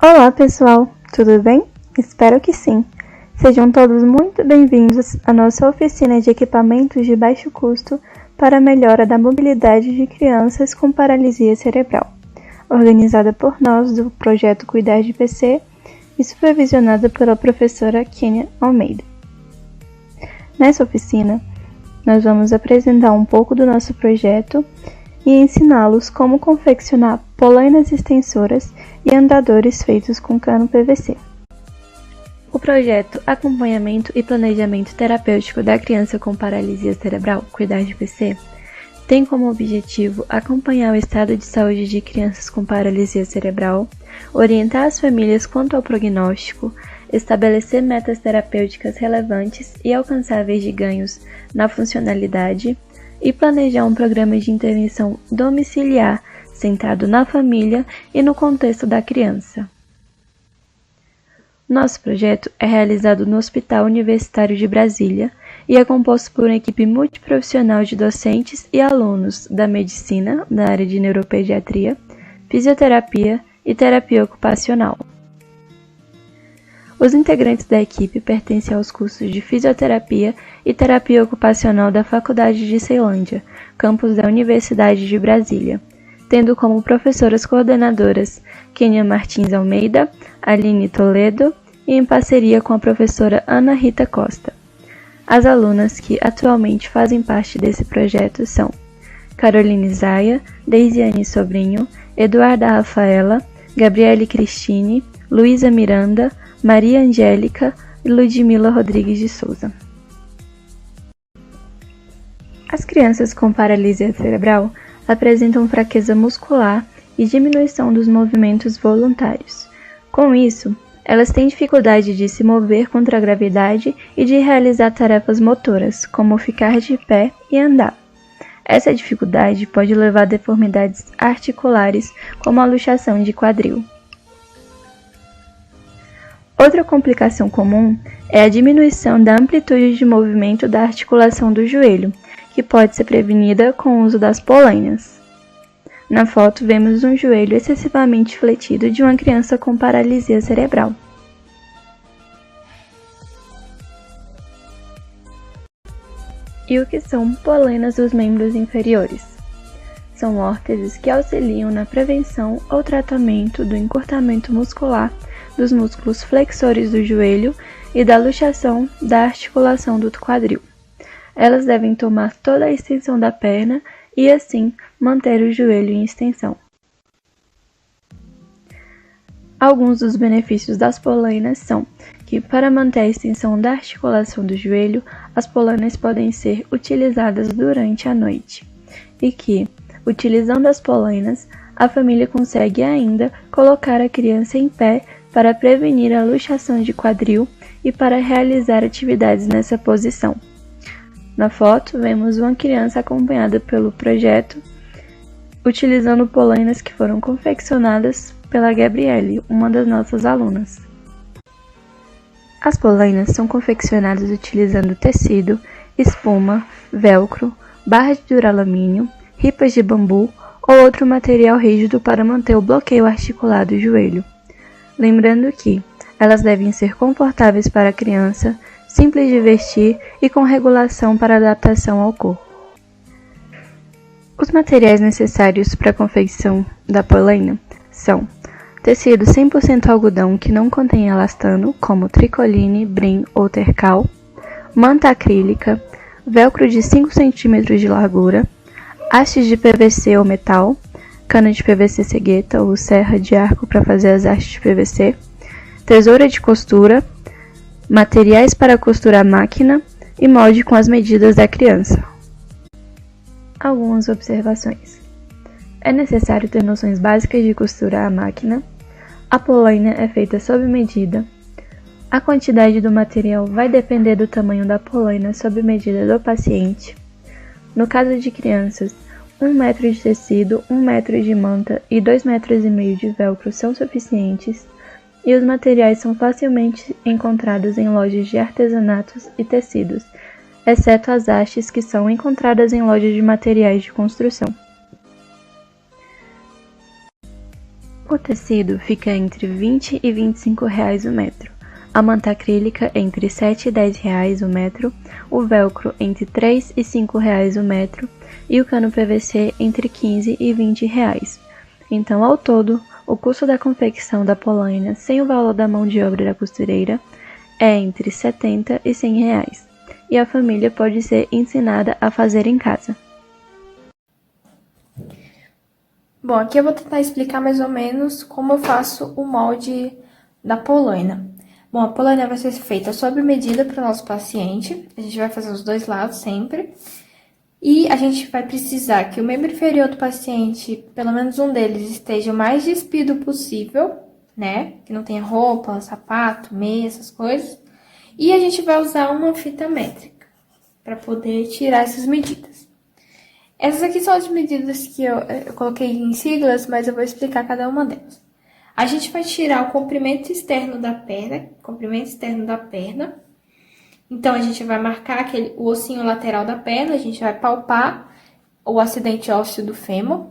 Olá pessoal, tudo bem? Espero que sim. Sejam todos muito bem-vindos à nossa oficina de equipamentos de baixo custo para a melhora da mobilidade de crianças com paralisia cerebral, organizada por nós do projeto Cuidar de PC e supervisionada pela professora Kênia Almeida. Nessa oficina, nós vamos apresentar um pouco do nosso projeto e ensiná-los como confeccionar polainas extensoras e andadores feitos com cano PVC. O projeto Acompanhamento e Planejamento Terapêutico da Criança com Paralisia Cerebral, Cuidar de PC, tem como objetivo acompanhar o estado de saúde de crianças com paralisia cerebral, orientar as famílias quanto ao prognóstico, estabelecer metas terapêuticas relevantes e alcançáveis de ganhos na funcionalidade e planejar um programa de intervenção domiciliar centrado na família e no contexto da criança. Nosso projeto é realizado no Hospital Universitário de Brasília e é composto por uma equipe multiprofissional de docentes e alunos da medicina, da área de neuropediatria, fisioterapia e terapia ocupacional. Os integrantes da equipe pertencem aos cursos de Fisioterapia e Terapia Ocupacional da Faculdade de Ceilândia, campus da Universidade de Brasília, tendo como professoras coordenadoras Kênia Martins Almeida, Aline Toledo e em parceria com a professora Ana Rita Costa. As alunas que atualmente fazem parte desse projeto são Caroline Zaia, Deisiane Sobrinho, Eduarda Rafaela, Gabriele Cristine, Luísa Miranda, Maria Angélica e Ludmila Rodrigues de Souza. As crianças com paralisia cerebral apresentam fraqueza muscular e diminuição dos movimentos voluntários. Com isso, elas têm dificuldade de se mover contra a gravidade e de realizar tarefas motoras, como ficar de pé e andar. Essa dificuldade pode levar a deformidades articulares, como a luxação de quadril. Outra complicação comum é a diminuição da amplitude de movimento da articulação do joelho, que pode ser prevenida com o uso das polainas. Na foto, vemos um joelho excessivamente fletido de uma criança com paralisia cerebral. E o que são polainas dos membros inferiores? São órteses que auxiliam na prevenção ou tratamento do encurtamento muscular dos músculos flexores do joelho e da luxação da articulação do quadril. Elas devem tomar toda a extensão da perna e, assim, manter o joelho em extensão. Alguns dos benefícios das polainas são que, para manter a extensão da articulação do joelho, as polainas podem ser utilizadas durante a noite e que, utilizando as polainas, a família consegue ainda colocar a criança em pé para prevenir a luxação de quadril e para realizar atividades nessa posição. Na foto, vemos uma criança acompanhada pelo projeto, utilizando polainas que foram confeccionadas pela Gabriele, uma das nossas alunas. As polainas são confeccionadas utilizando tecido, espuma, velcro, barra de duralamínio, ripas de bambu ou outro material rígido para manter o bloqueio articular do joelho. Lembrando que elas devem ser confortáveis para a criança, simples de vestir e com regulação para adaptação ao corpo. Os materiais necessários para a confecção da polaina são tecido 100% algodão que não contém elastano, como tricoline, brim ou tercal, manta acrílica, velcro de 5 cm de largura, hastes de PVC ou metal, cana de PVC cegueta ou serra de arco para fazer as hastes de PVC, tesoura de costura, materiais para costurar máquina e molde com as medidas da criança. Algumas observações. É necessário ter noções básicas de costurar a máquina. A polaina é feita sob medida. A quantidade do material vai depender do tamanho da polaina sob medida do paciente. No caso de crianças, 1 metro de tecido, 1 metro de manta e 2,5 metros de velcro são suficientes, e os materiais são facilmente encontrados em lojas de artesanatos e tecidos, exceto as hastes que são encontradas em lojas de materiais de construção. O tecido fica entre R$ 20 e R$ 25 o metro, a manta acrílica entre R$ 7 e R$ 10 o metro, o velcro entre R$ 3 e R$ 5 o metro e o cano PVC entre R$ 15 e R$ 20. Então, ao todo, o custo da confecção da polaina sem o valor da mão de obra da costureira é entre R$ 70 e R$ 100, e a família pode ser ensinada a fazer em casa. Bom, aqui eu vou tentar explicar mais ou menos como eu faço o molde da polaina. Bom, a polaina vai ser feita sob medida para o nosso paciente. A gente vai fazer os dois lados sempre. E a gente vai precisar que o membro inferior do paciente, pelo menos um deles, esteja o mais despido possível, né? Que não tenha roupa, sapato, meia, essas coisas. E a gente vai usar uma fita métrica para poder tirar essas medidas. Essas aqui são as medidas que eu coloquei em siglas, mas eu vou explicar cada uma delas. A gente vai tirar o comprimento externo da perna, Então, a gente vai marcar o ossinho lateral da perna, a gente vai palpar o acidente ósseo do fêmur,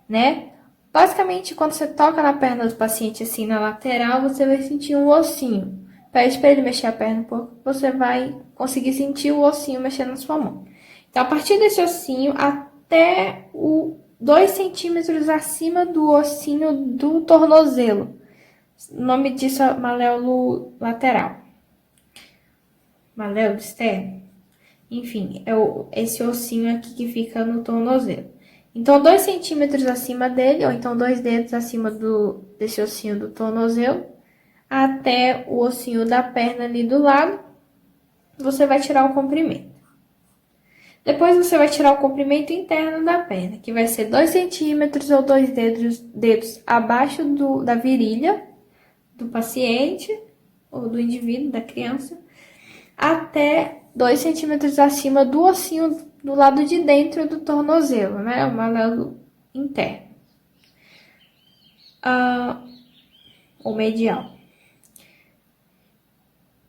né? Basicamente, quando você toca na perna do paciente assim na lateral, você vai sentir um ossinho. Pede para ele mexer a perna um pouco, você vai conseguir sentir o ossinho mexendo na sua mão. Então, a partir desse ossinho até 2 centímetros acima do ossinho do tornozelo. O nome disso é maléolo lateral. Maléolo externo. Enfim, é esse ossinho aqui que fica no tornozelo. Então, 2 centímetros acima dele, ou então 2 dedos acima desse ossinho do tornozelo, até o ossinho da perna ali do lado, você vai tirar o comprimento. Depois você vai tirar o comprimento interno da perna, que vai ser 2 centímetros ou 2 dedos abaixo da virilha do paciente, ou do indivíduo, da criança, até 2 centímetros acima do ossinho do lado de dentro do tornozelo, né? O maléolo interno. Ou medial.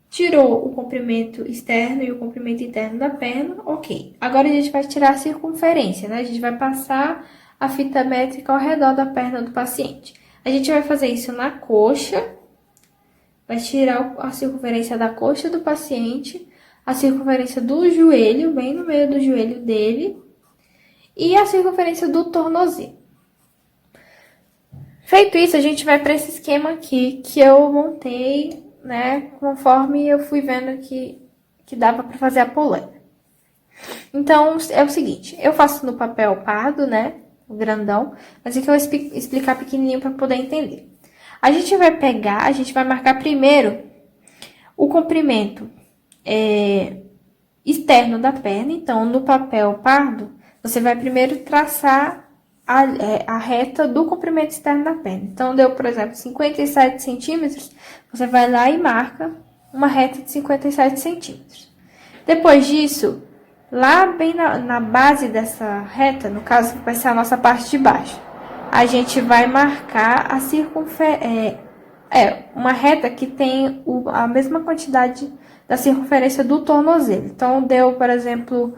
Tirou o comprimento externo e o comprimento interno da perna, ok. Agora a gente vai tirar a circunferência, né? A gente vai passar a fita métrica ao redor da perna do paciente. A gente vai fazer isso na coxa, vai tirar a circunferência da coxa do paciente, a circunferência do joelho, bem no meio do joelho dele, e a circunferência do tornozelo. Feito isso, a gente vai para esse esquema aqui que eu montei, né, conforme eu fui vendo que dava para fazer a polaina. Então, é o seguinte, eu faço no papel pardo, né, o grandão, mas aqui eu vou explicar pequenininho para poder entender. A gente vai marcar primeiro o comprimento externo da perna. Então, no papel pardo, você vai primeiro traçar a reta do comprimento externo da perna. Então, deu, por exemplo, 57 centímetros, você vai lá e marca uma reta de 57 centímetros. Depois disso, lá bem na base dessa reta, no caso, vai ser a nossa parte de baixo, a gente vai marcar a uma reta que tem a mesma quantidade da circunferência do tornozelo. Então, deu, por exemplo,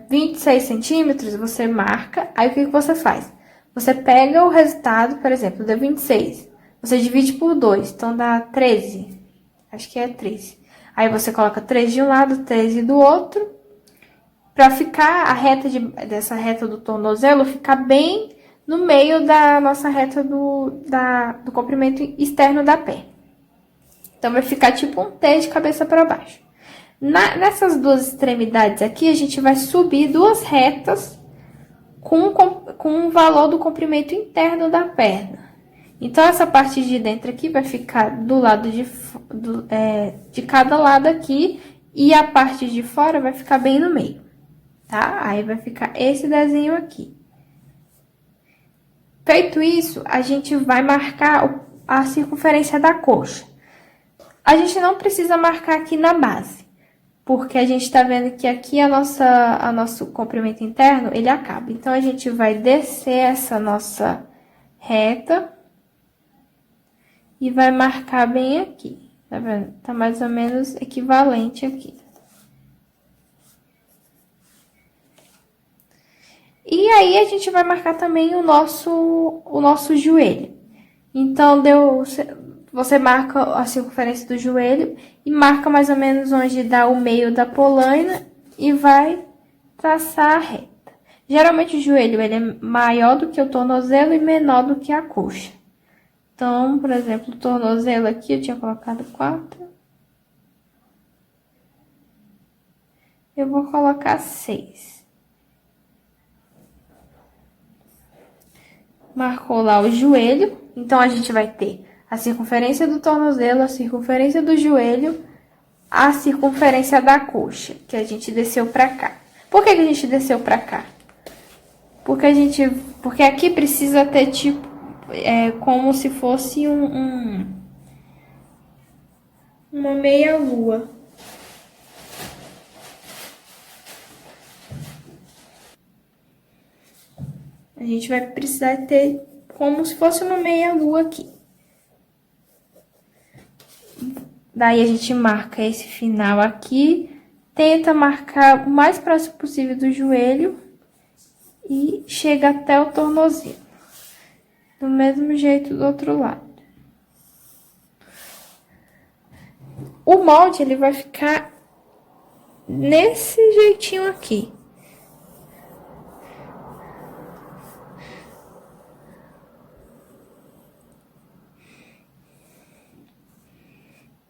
26 centímetros, você marca, aí o que você faz? Você pega o resultado, por exemplo, deu 26, você divide por 2, então dá 13, acho que é 13. Aí você coloca 13 de um lado, 13 do outro, para ficar a reta dessa reta do tornozelo ficar bem no meio da nossa reta do comprimento externo da perna. Então, vai ficar tipo um T de cabeça para baixo. Nessas duas extremidades aqui, a gente vai subir 2 retas com o valor do comprimento interno da perna. Então, essa parte de dentro aqui vai ficar do lado de cada lado aqui, e a parte de fora vai ficar bem no meio, tá? Aí vai ficar esse desenho aqui. Feito isso, a gente vai marcar a circunferência da coxa. A gente não precisa marcar aqui na base, porque a gente tá vendo que aqui nosso comprimento interno, ele acaba. Então, a gente vai descer essa nossa reta e vai marcar bem aqui, tá vendo? Tá mais ou menos equivalente aqui. E aí, a gente vai marcar também o nosso joelho. Então, você marca a circunferência do joelho e marca mais ou menos onde dá o meio da polaina e vai traçar a reta. Geralmente o joelho ele é maior do que o tornozelo e menor do que a coxa. Então, por exemplo, o tornozelo aqui eu tinha colocado 4. Eu vou colocar 6. Marcou lá o joelho. Então, a gente vai ter a circunferência do tornozelo, a circunferência do joelho, a circunferência da coxa, que a gente desceu pra cá. Por que a gente desceu pra cá? Porque aqui precisa ter tipo, como se fosse uma meia lua. A gente vai precisar ter como se fosse uma meia lua aqui. Daí a gente marca esse final aqui, tenta marcar o mais próximo possível do joelho e chega até o tornozelo. Do mesmo jeito do outro lado. O molde ele vai ficar nesse jeitinho aqui.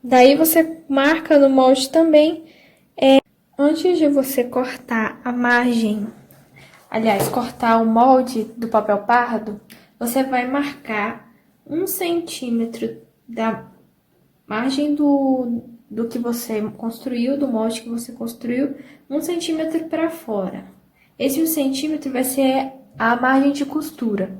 Daí você marca no molde também, antes de você cortar a margem, aliás, cortar o molde do papel pardo, você vai marcar 1 centímetro da margem do que você construiu, do molde que você construiu, 1 centímetro para fora. Esse 1 centímetro vai ser a margem de costura.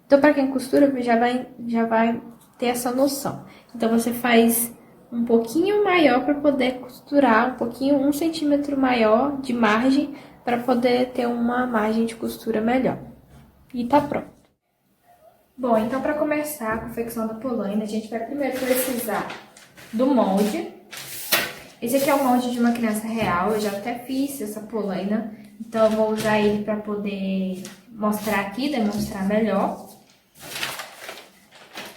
Então, para quem costura, já vai ter essa noção. Então, você faz um pouquinho maior para poder costurar, 1 centímetro maior de margem para poder ter uma margem de costura melhor. E tá pronto. Bom, então para começar a confecção da polaina, a gente vai primeiro precisar do molde. Esse aqui é o molde de uma criança real, eu já até fiz essa polaina, então eu vou usar ele para poder mostrar aqui, demonstrar melhor.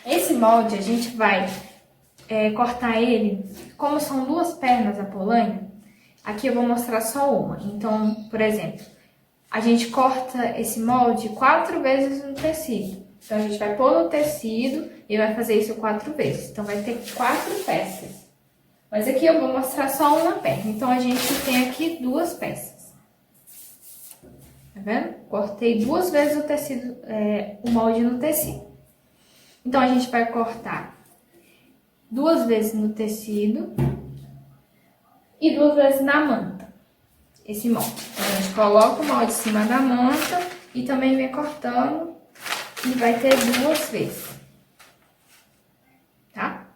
Esse molde a gente vai cortar ele, como são 2 pernas a polaina, aqui eu vou mostrar só uma. Então, por exemplo, a gente corta esse molde 4 vezes no tecido. Então, a gente vai pôr no tecido e vai fazer isso 4 vezes. Então, vai ter 4 peças. Mas aqui eu vou mostrar só uma perna. Então, a gente tem aqui 2 peças. Tá vendo? Cortei 2 vezes o tecido, o molde no tecido. Então, a gente vai cortar 2 vezes no tecido e 2 vezes na manta, esse molde. Então, a gente coloca o molde em cima da manta e também vem cortando e vai ter 2 vezes, tá?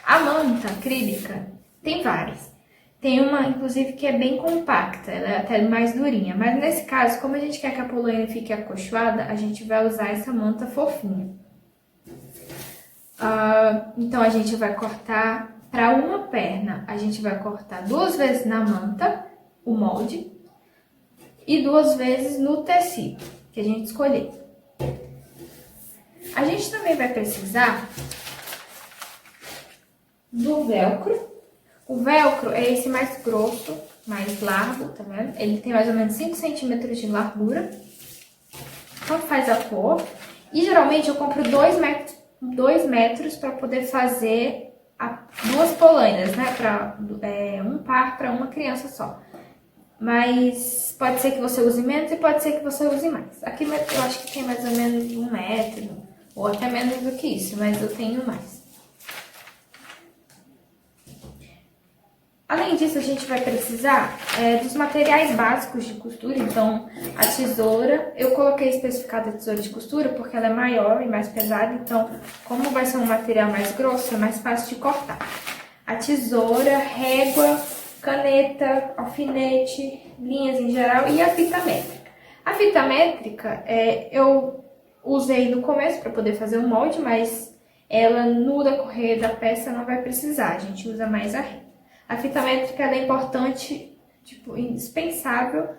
A manta acrílica tem várias. Tem uma, inclusive, que é bem compacta, ela é até mais durinha. Mas nesse caso, como a gente quer que a polaina fique acolchoada, a gente vai usar essa manta fofinha. Então, a gente vai cortar para uma perna, a gente vai cortar 2 vezes na manta, o molde, e 2 vezes no tecido que a gente escolher. A gente também vai precisar do velcro. O velcro é esse mais grosso, mais largo, tá vendo? Ele tem mais ou menos 5 centímetros de largura. Então, faz a cor. E geralmente eu compro 2 metros para poder fazer 2 polainas, né? Um par para uma criança só. Mas pode ser que você use menos e pode ser que você use mais. Aqui eu acho que tem mais ou menos 1 metro, ou até menos do que isso, mas eu tenho mais. Além disso, a gente vai precisar dos materiais básicos de costura. Então, a tesoura, eu coloquei especificada a tesoura de costura porque ela é maior e mais pesada. Então, como vai ser um material mais grosso, é mais fácil de cortar. A tesoura, régua, caneta, alfinete, linhas em geral e a fita métrica. A fita métrica, eu usei no começo para poder fazer o molde, mas ela no decorrer da peça não vai precisar, a gente usa mais a régua. A fita métrica é importante, tipo, indispensável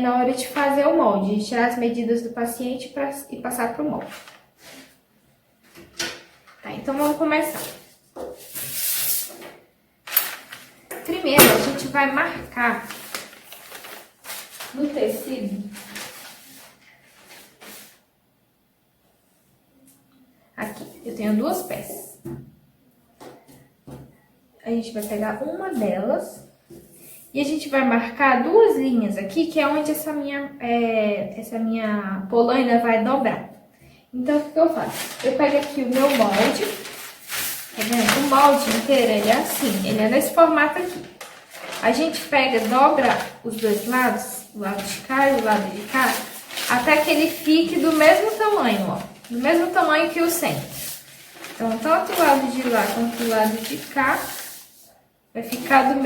na hora de fazer o molde, de tirar as medidas do paciente e passar para o molde. Tá, então vamos começar. Primeiro, a gente vai marcar no tecido aqui. Eu tenho duas peças. A gente vai pegar uma delas e a gente vai marcar duas linhas aqui, que é onde essa minha polaina vai dobrar. Então, o que eu faço? Eu pego aqui o meu molde, tá vendo? O molde inteiro, ele é assim, ele é nesse formato aqui. A gente pega, dobra os dois lados, o lado de cá e o lado de cá, até que ele fique do mesmo tamanho, ó. Do mesmo tamanho que o centro. Então, tanto o lado de lá quanto o lado de cá vai ficar com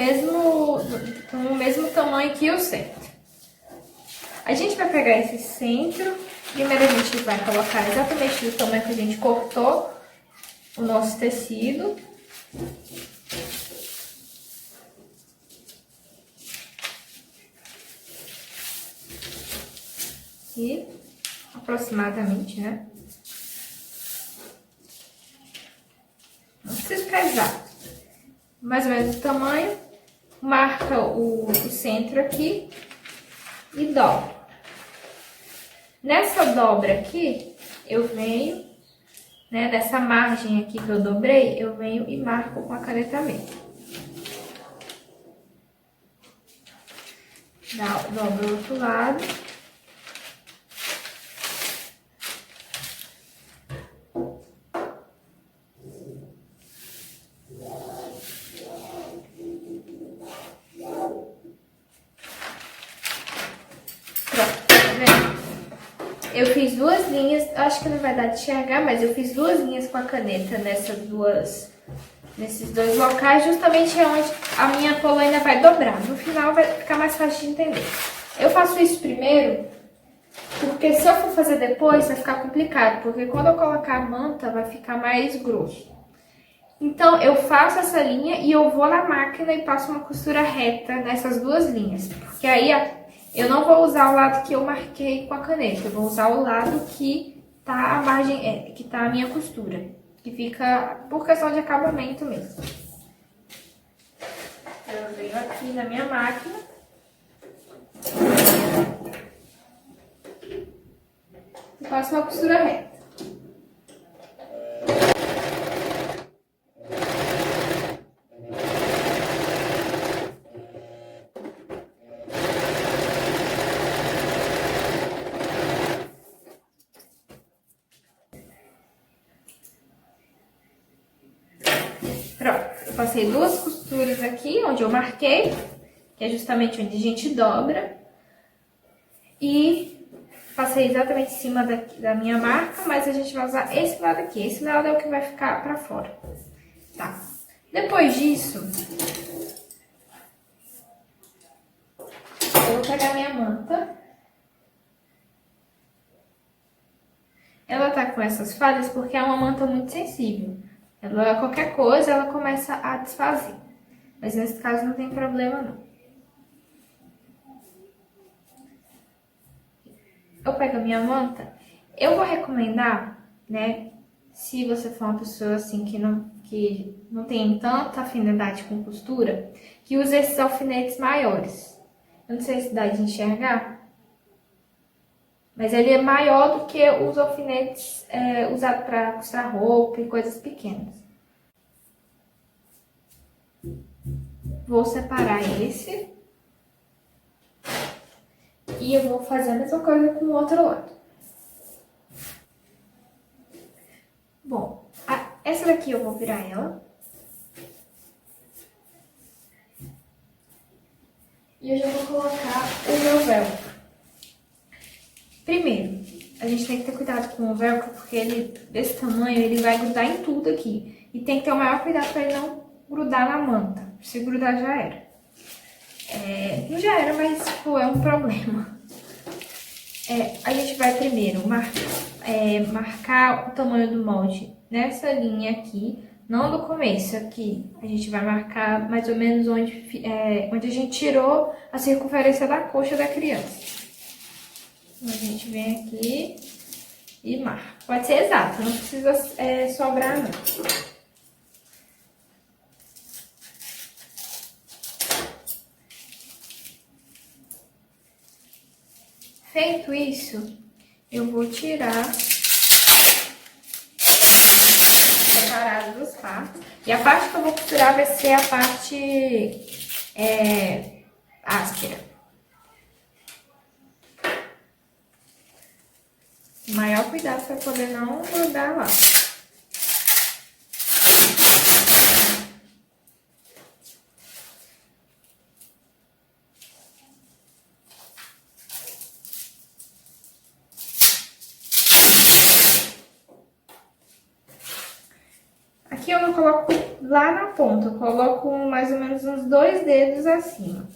o mesmo tamanho que o centro. A gente vai pegar esse centro, primeiro a gente vai colocar exatamente do tamanho que a gente cortou o nosso tecido. Aqui, aproximadamente, né? Não precisa ficar exato. Mais ou menos o tamanho, marca o centro aqui e dobra. Nessa dobra aqui, eu venho, né, nessa margem aqui que eu dobrei, eu venho e marco com a caneta mesmo. Dobro o outro lado. Eu fiz duas linhas, acho que não vai dar de enxergar, mas eu fiz duas linhas com a caneta nesses dois locais, justamente onde a minha polaina vai dobrar. No final vai ficar mais fácil de entender. Eu faço isso primeiro, porque se eu for fazer depois vai ficar complicado, porque quando eu colocar a manta vai ficar mais grosso. Então eu faço essa linha e eu vou na máquina e passo uma costura reta nessas duas linhas, porque aí eu não vou usar o lado que eu marquei com a caneta, eu vou usar o lado que tá a margem, que tá a minha costura, que fica por questão de acabamento mesmo. Eu venho aqui na minha máquina e passo uma costura reta. Pronto, eu passei duas costuras aqui, onde eu marquei, que é justamente onde a gente dobra. E passei exatamente em cima da minha marca, mas a gente vai usar esse lado aqui. Esse lado é o que vai ficar pra fora, tá? Depois disso, eu vou pegar minha manta. Ela tá com essas falhas porque é uma manta muito sensível. Qualquer coisa, ela começa a desfazer. Mas nesse caso não tem problema, não. Eu pego a minha manta. Eu vou recomendar, né, se você for uma pessoa assim que não tem tanta afinidade com costura, que use esses alfinetes maiores. Eu não sei se dá de enxergar, mas ele é maior do que os alfinetes usados para costurar roupa e coisas pequenas. Vou separar esse. E eu vou fazer a mesma coisa com o outro lado. Bom, essa daqui eu vou virar ela. E eu já vou colocar o meu velcro. Primeiro, a gente tem que ter cuidado com o velcro, porque ele, desse tamanho, ele vai grudar em tudo aqui. E tem que ter o maior cuidado para ele não grudar na manta. Se grudar, já era. Não já era, mas tipo, é um problema. A gente vai primeiro marcar o tamanho do molde nessa linha aqui, não do começo aqui. A gente vai marcar mais ou menos onde a gente tirou a circunferência da coxa da criança. Então, a gente vem aqui e marca. Pode ser exato, não precisa sobrar não. Feito isso, eu vou tirar separado dos partes. E a parte que eu vou costurar vai ser a parte áspera. Maior cuidado para poder não grudar lá. Aqui eu não coloco lá na ponta, eu coloco mais ou menos uns 2 dedos acima.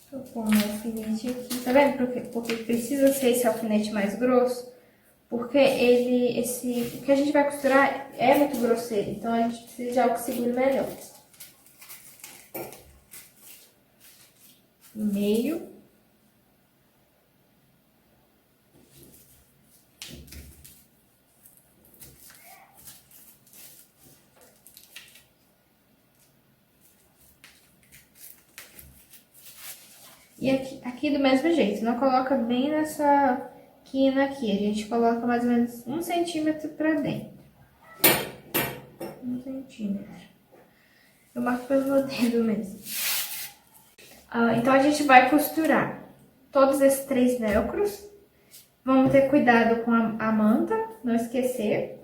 Tô com um alfinete aqui, tá vendo? Porque precisa ser esse alfinete mais grosso, porque o que a gente vai costurar é muito grosseiro, então a gente precisa de algo que segure melhor. Meio. E aqui do mesmo jeito, não coloca bem nessa quina aqui, a gente coloca mais ou menos 1 centímetro pra dentro. 1 centímetro. Eu marco pelo meu dedo mesmo. Então a gente vai costurar todos esses 3 velcros. Vamos ter cuidado com a manta, não esquecer.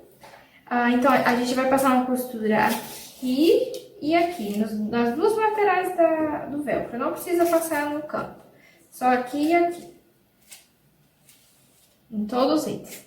Então a gente vai passar uma costura aqui e aqui, nas duas laterais do velcro. Não precisa passar no canto, só aqui e aqui. Em todos eles.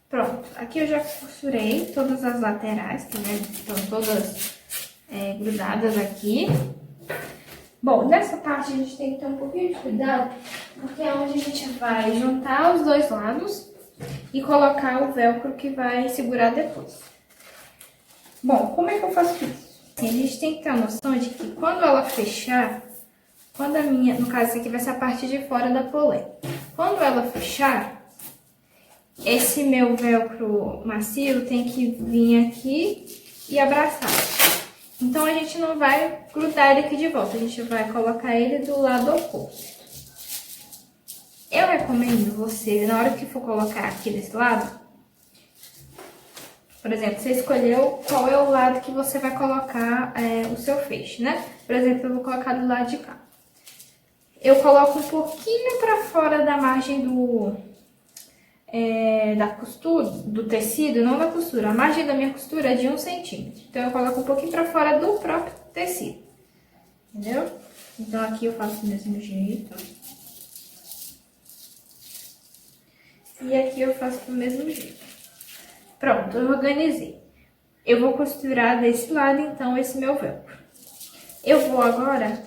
Pronto, aqui eu já costurei todas as laterais, tá vendo? Estão todas grudadas aqui. Bom, nessa parte a gente tem que ter um pouquinho de cuidado, porque é onde a gente vai juntar os 2 lados e colocar o velcro que vai segurar depois. Bom, como é que eu faço isso? A gente tem que ter a noção de que quando ela fechar, no caso essa aqui vai ser a parte de fora da polé. Quando ela fechar, esse meu velcro macio tem que vir aqui e abraçar. Então, a gente não vai grudar ele aqui de volta, a gente vai colocar ele do lado oposto. Eu recomendo você, na hora que for colocar aqui desse lado, por exemplo, você escolheu qual é o lado que você vai colocar o seu feixe, né? Por exemplo, eu vou colocar do lado de cá. Eu coloco um pouquinho pra fora da margem da costura, do tecido, não da costura. A margem da minha costura é de 1 centímetro. Então, eu coloco um pouquinho pra fora do próprio tecido. Entendeu? Então, aqui eu faço do mesmo jeito. E aqui eu faço do mesmo jeito. Pronto, eu organizei. Eu vou costurar desse lado, então, esse meu velcro. Eu vou agora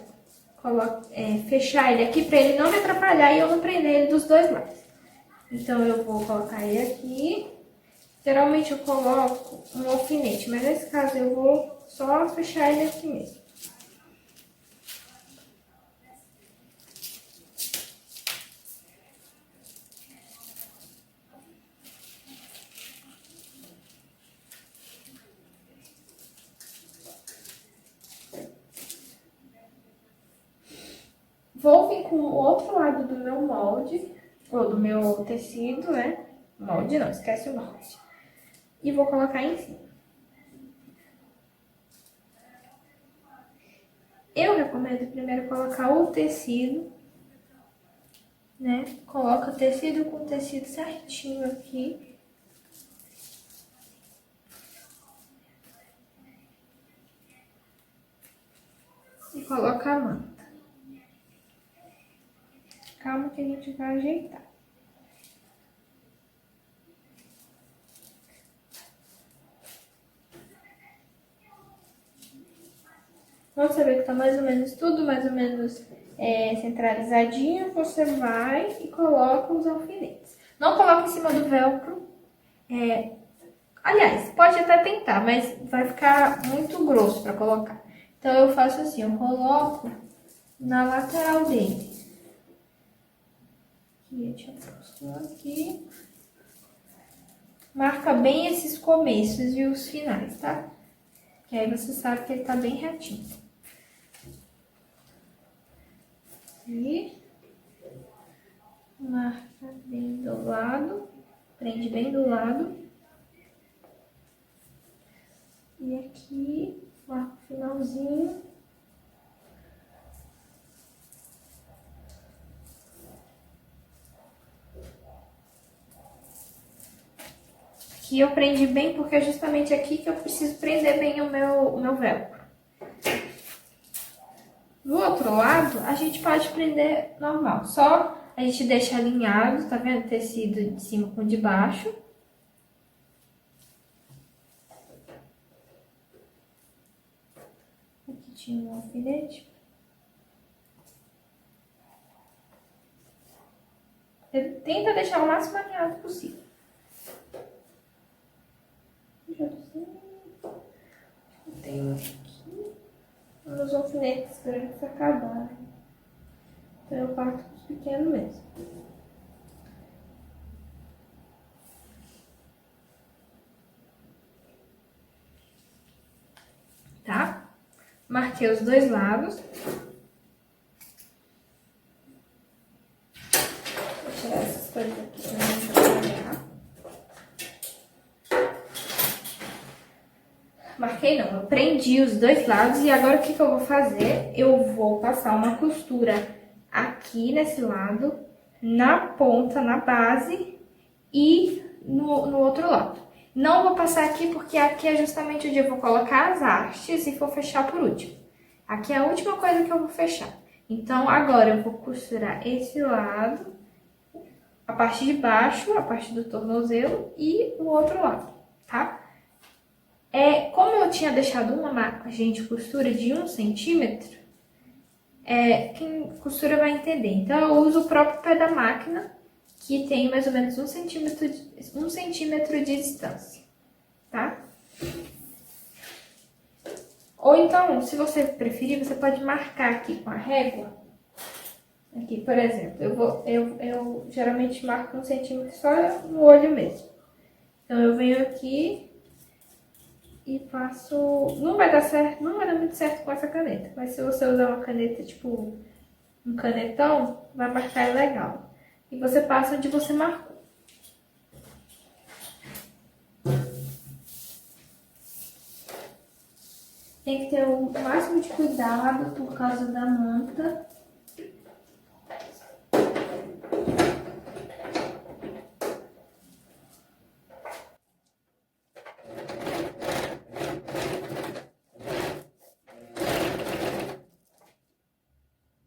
fechar ele aqui pra ele não me atrapalhar e eu não prender ele dos 2 lados. Então, eu vou colocar ele aqui. Geralmente, eu coloco um alfinete, mas nesse caso, eu vou só fechar ele aqui mesmo. Vou vir com o outro lado do meu molde, ou do meu tecido, né? Molde não, esquece o molde. E vou colocar em cima. Eu recomendo primeiro colocar o tecido, né? Coloca tecido com tecido certinho aqui. E coloca a manta. Calma que a gente vai ajeitar. Quando você vê que tá mais ou menos tudo, mais ou menos centralizadinho, você vai e coloca os alfinetes. Não coloca em cima do velcro. Aliás, pode até tentar, mas vai ficar muito grosso para colocar. Então eu faço assim, eu coloco na lateral dele. Aqui, deixa eu aproximar aqui. Marca bem esses começos e os finais, tá? Que aí você sabe que ele tá bem retinho. E marca bem do lado, prende bem do lado. E aqui, marca o finalzinho. Aqui eu prendi bem, porque é justamente aqui que eu preciso prender bem o meu velcro. Do outro lado, a gente pode prender normal. Só a gente deixa alinhado, tá vendo? Tecido de cima com o de baixo. Aqui tinha um alfinete. Tenta deixar o máximo alinhado possível. Tenho aqui os alfinetes grandes acabaram. Então eu parto com os pequenos mesmo. Tá? Marquei os dois lados. Vou tirar essas coisas aqui pra não trabalhar. Marquei não, eu prendi os dois lados e agora o que eu vou fazer? Eu vou passar uma costura aqui nesse lado, na ponta, na base e no outro lado. Não vou passar aqui porque aqui é justamente onde eu vou colocar as hastes e vou fechar por último. Aqui é a última coisa que eu vou fechar. Então agora eu vou costurar esse lado, a parte de baixo, a parte do tornozelo e o outro lado, tá? Como eu tinha deixado uma margem de costura de 1 centímetro, quem costura vai entender. Então, eu uso o próprio pé da máquina, que tem mais ou menos 1 centímetro de distância, tá? Ou então, se você preferir, você pode marcar aqui com a régua. Aqui, por exemplo, eu geralmente marco 1 centímetro só no olho mesmo. Então, eu venho aqui e passo... Não vai dar certo, não vai dar muito certo com essa caneta. Mas se você usar uma caneta, tipo um canetão, vai marcar legal. E você passa onde você marcou. Tem que ter o máximo de cuidado por causa da manta.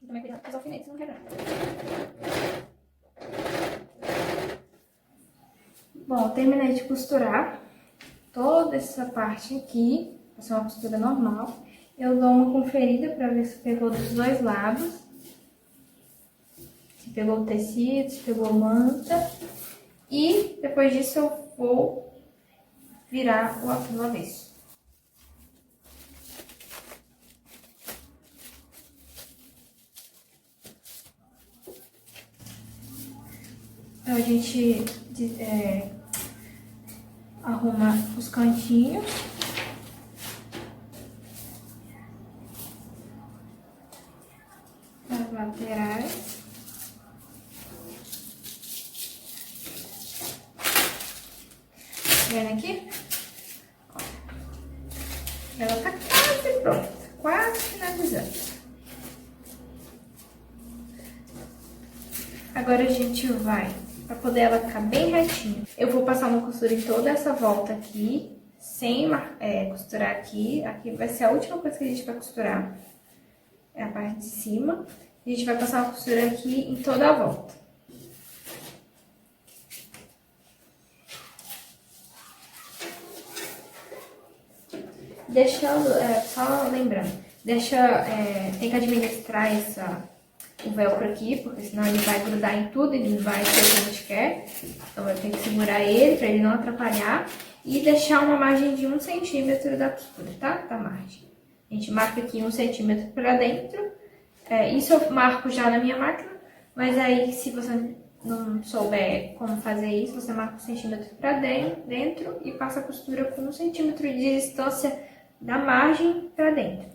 Também cuidado com os alfinetes não quebrar. Bom, terminei de costurar toda essa parte aqui. Essa é uma costura normal. Eu dou uma conferida para ver se pegou dos dois lados. Se pegou o tecido, se pegou a manta. E depois disso eu vou virar o avesso. Então a gente arruma os cantinhos. As laterais. Vendo aqui? Ó. Ela tá quase pronta, quase finalizando. Agora a gente vai, para poder ela ficar bem retinha, eu vou passar uma costura em toda essa volta aqui, sem costurar aqui. Aqui vai ser a última coisa que a gente vai costurar, é a parte de cima. A gente vai passar uma costura aqui em toda a volta. Deixando, só lembrando, tem que administrar o velcro aqui, porque senão ele vai grudar em tudo e não vai ser o que a gente quer. Então eu tenho que segurar ele para ele não atrapalhar e deixar uma margem de 1 centímetro da costura, tá? Da margem. A gente marca aqui 1 centímetro para dentro. Isso eu marco já na minha máquina, mas aí se você não souber como fazer isso, você marca 1 centímetro para dentro e passa a costura com 1 centímetro de distância da margem para dentro.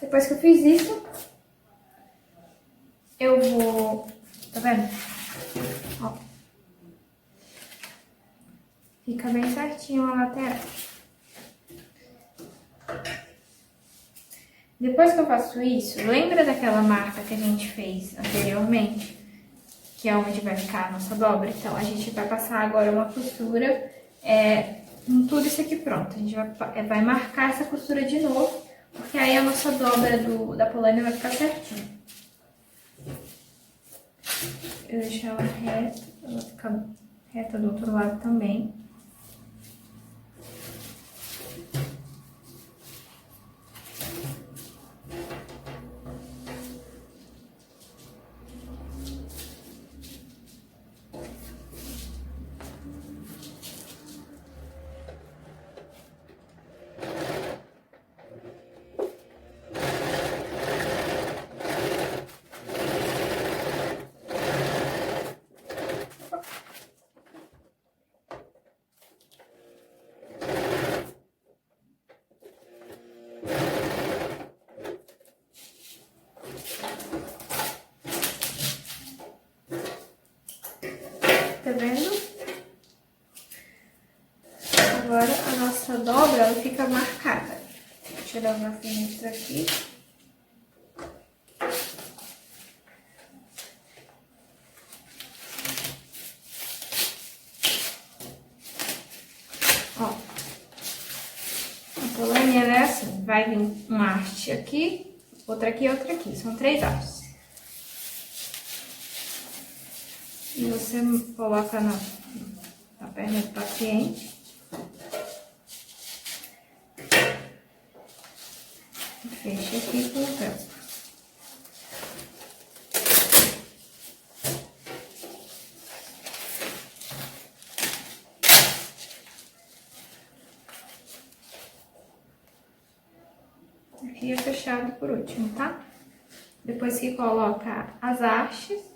Depois que eu fiz isso, eu vou... Tá vendo? Ó. Fica bem certinho a lateral. Depois que eu faço isso, lembra daquela marca que a gente fez anteriormente? Que é onde vai ficar a nossa dobra? Então, a gente vai passar agora uma costura com tudo isso aqui pronto. A gente vai marcar essa costura de novo, porque aí a nossa dobra da polaina vai ficar certinho. Eu deixo ela reta, ela fica reta do outro lado também. Tá vendo? Agora a nossa dobra, ela fica marcada. Vou tirar o alfinete aqui. Ó. A polaina é assim, vai vir uma haste aqui, outra aqui e outra aqui. São 3 hastes. E você coloca na perna do paciente. E fecha aqui com o velcro. Aqui é fechado por último, tá? Depois que coloca as hastes,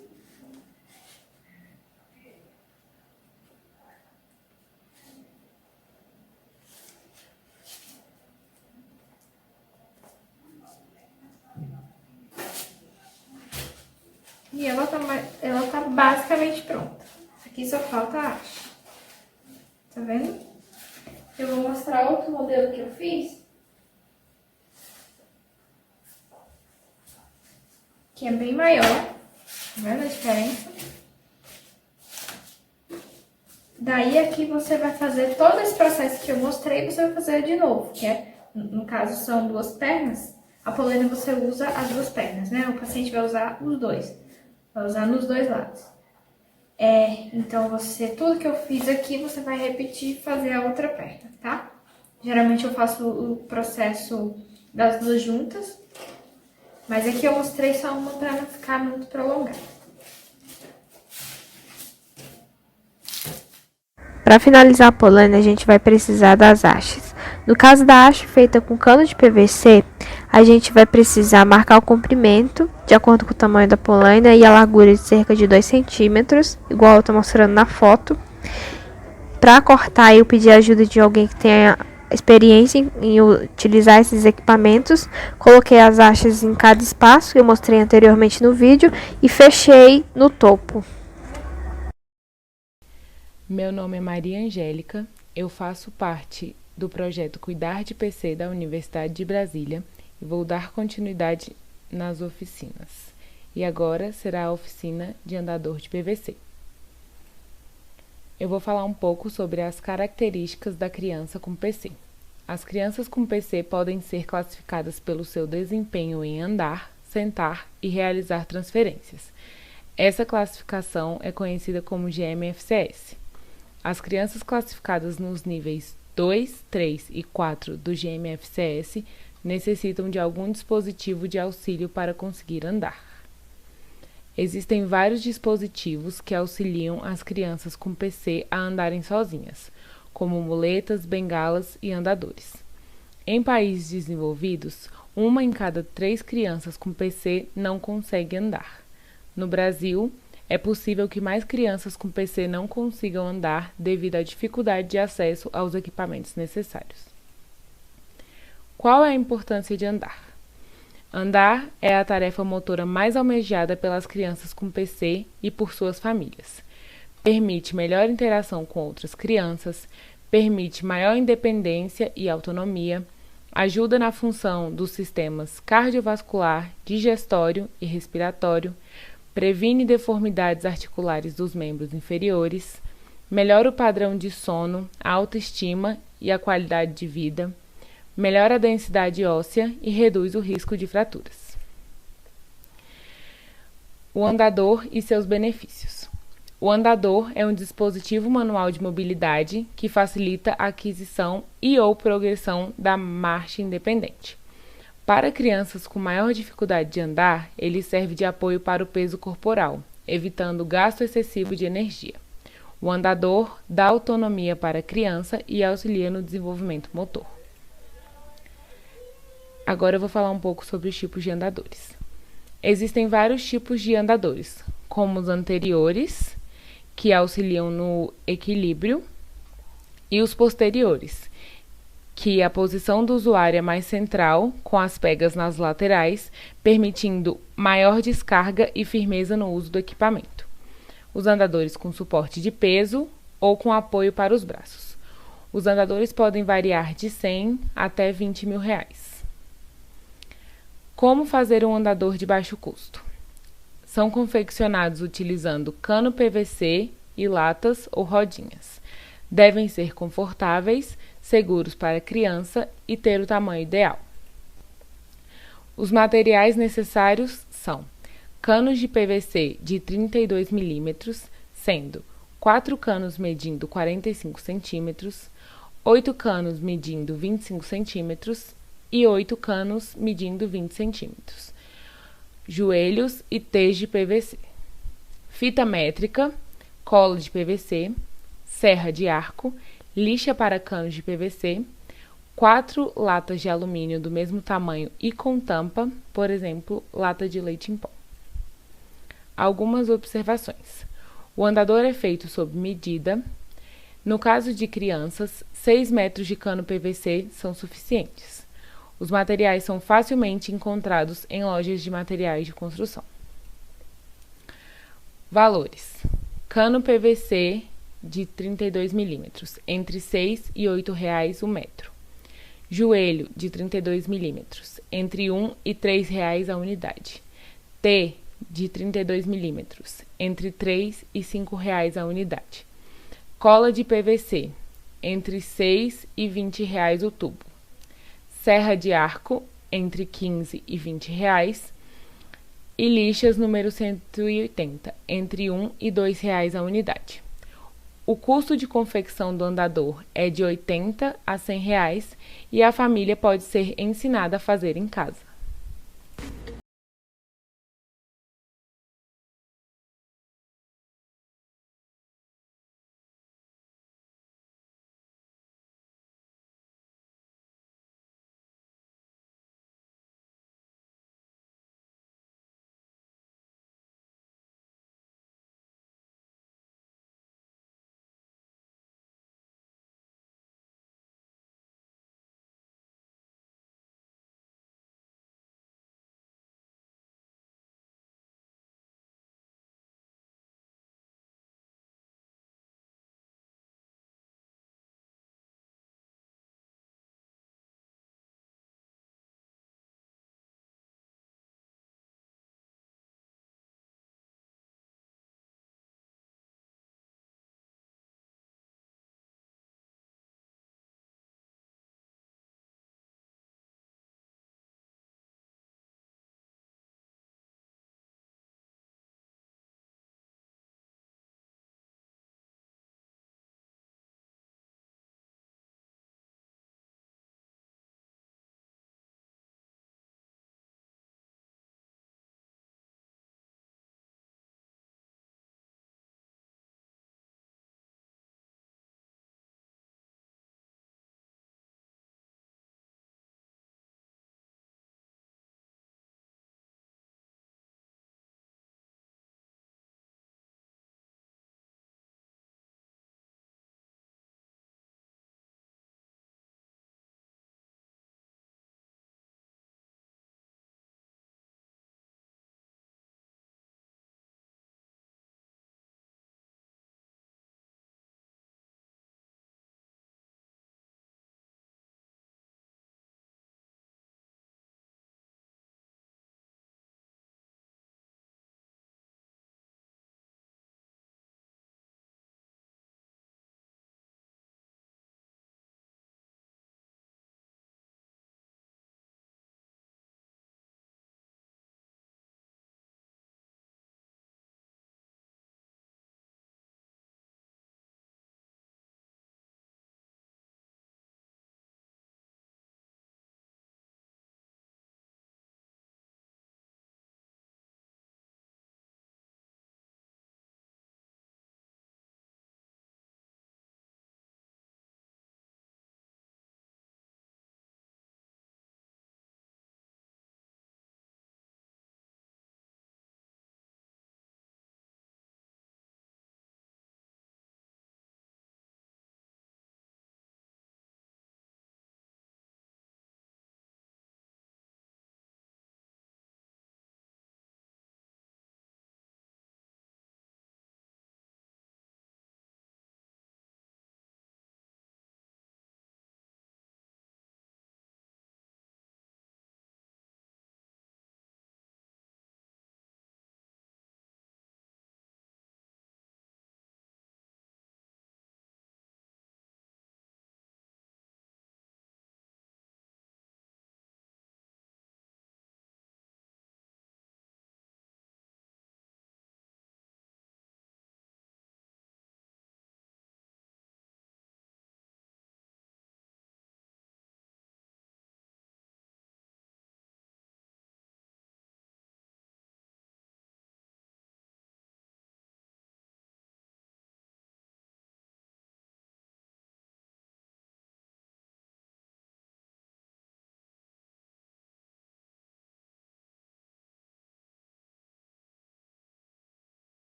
e ela tá basicamente pronta. Aqui só falta a haste. Tá vendo? Eu vou mostrar outro modelo que eu fiz. Que é bem maior. Tá vendo a diferença? Daí aqui você vai fazer todo esse processo que eu mostrei, você vai fazer de novo. Que no caso são 2 pernas. A polaina você usa as 2 pernas, né? O paciente vai usar os 2. Vai usar nos 2 lados. Então, tudo que eu fiz aqui, você vai repetir e fazer a outra perna, tá? Geralmente eu faço o processo das 2 juntas, mas aqui eu mostrei só uma para não ficar muito prolongado. Para finalizar a polaina, a gente vai precisar das hastes. No caso da haste feita com cano de PVC, a gente vai precisar marcar o comprimento de acordo com o tamanho da polaina e a largura de cerca de 2 centímetros, igual eu estou mostrando na foto. Para cortar, eu pedi a ajuda de alguém que tenha experiência em utilizar esses equipamentos. Coloquei as hastes em cada espaço que eu mostrei anteriormente no vídeo e fechei no topo. Meu nome é Maria Angélica, eu faço parte do projeto Cuidar de PC da Universidade de Brasília e vou dar continuidade nas oficinas. E agora será a oficina de andador de PVC. Eu vou falar um pouco sobre as características da criança com PC. As crianças com PC podem ser classificadas pelo seu desempenho em andar, sentar e realizar transferências. Essa classificação é conhecida como GMFCS. As crianças classificadas nos níveis 2, 3 e 4 do GMFCS necessitam de algum dispositivo de auxílio para conseguir andar. Existem vários dispositivos que auxiliam as crianças com PC a andarem sozinhas, como muletas, bengalas e andadores. Em países desenvolvidos, 1 em cada 3 crianças com PC não consegue andar. No Brasil, é possível que mais crianças com PC não consigam andar devido à dificuldade de acesso aos equipamentos necessários. Qual é a importância de andar? Andar é a tarefa motora mais almejada pelas crianças com PC e por suas famílias. Permite melhor interação com outras crianças, permite maior independência e autonomia, ajuda na função dos sistemas cardiovascular, digestório e respiratório, previne deformidades articulares dos membros inferiores, melhora o padrão de sono, a autoestima e a qualidade de vida, melhora a densidade óssea e reduz o risco de fraturas. O andador e seus benefícios. O andador é um dispositivo manual de mobilidade que facilita a aquisição e/ou progressão da marcha independente. Para crianças com maior dificuldade de andar, ele serve de apoio para o peso corporal, evitando gasto excessivo de energia. O andador dá autonomia para a criança e auxilia no desenvolvimento motor. Agora eu vou falar um pouco sobre os tipos de andadores. Existem vários tipos de andadores, como os anteriores, que auxiliam no equilíbrio, e os posteriores, que a posição do usuário é mais central, com as pegas nas laterais, permitindo maior descarga e firmeza no uso do equipamento. Os andadores com suporte de peso ou com apoio para os braços. Os andadores podem variar de 100 até 20 mil reais. Como fazer um andador de baixo custo? São confeccionados utilizando cano PVC e latas ou rodinhas. Devem ser confortáveis, seguros para a criança e ter o tamanho ideal. Os materiais necessários são canos de PVC de 32 mm, sendo 4 canos medindo 45 cm, 8 canos medindo 25 cm e 8 canos medindo 20 cm, joelhos e T's de PVC, fita métrica, cola de PVC, serra de arco, lixa para canos de PVC, 4 latas de alumínio do mesmo tamanho e com tampa, por exemplo, lata de leite em pó. Algumas observações. O andador é feito sob medida. No caso de crianças, 6 metros de cano PVC são suficientes. Os materiais são facilmente encontrados em lojas de materiais de construção. Valores. Cano PVC de 32 mm, entre 6 e 8 reais o metro. Joelho de 32 mm, entre 1 e 3 reais a unidade. T de 32 mm, entre 3 e 5 reais a unidade. Cola de PVC, entre 6 e 20 reais o tubo. Serra de arco, entre 15 e 20 reais. E lixas número 180, entre 1 e 2 reais a unidade. O custo de confecção do andador é de 80 a 100 reais e a família pode ser ensinada a fazer em casa.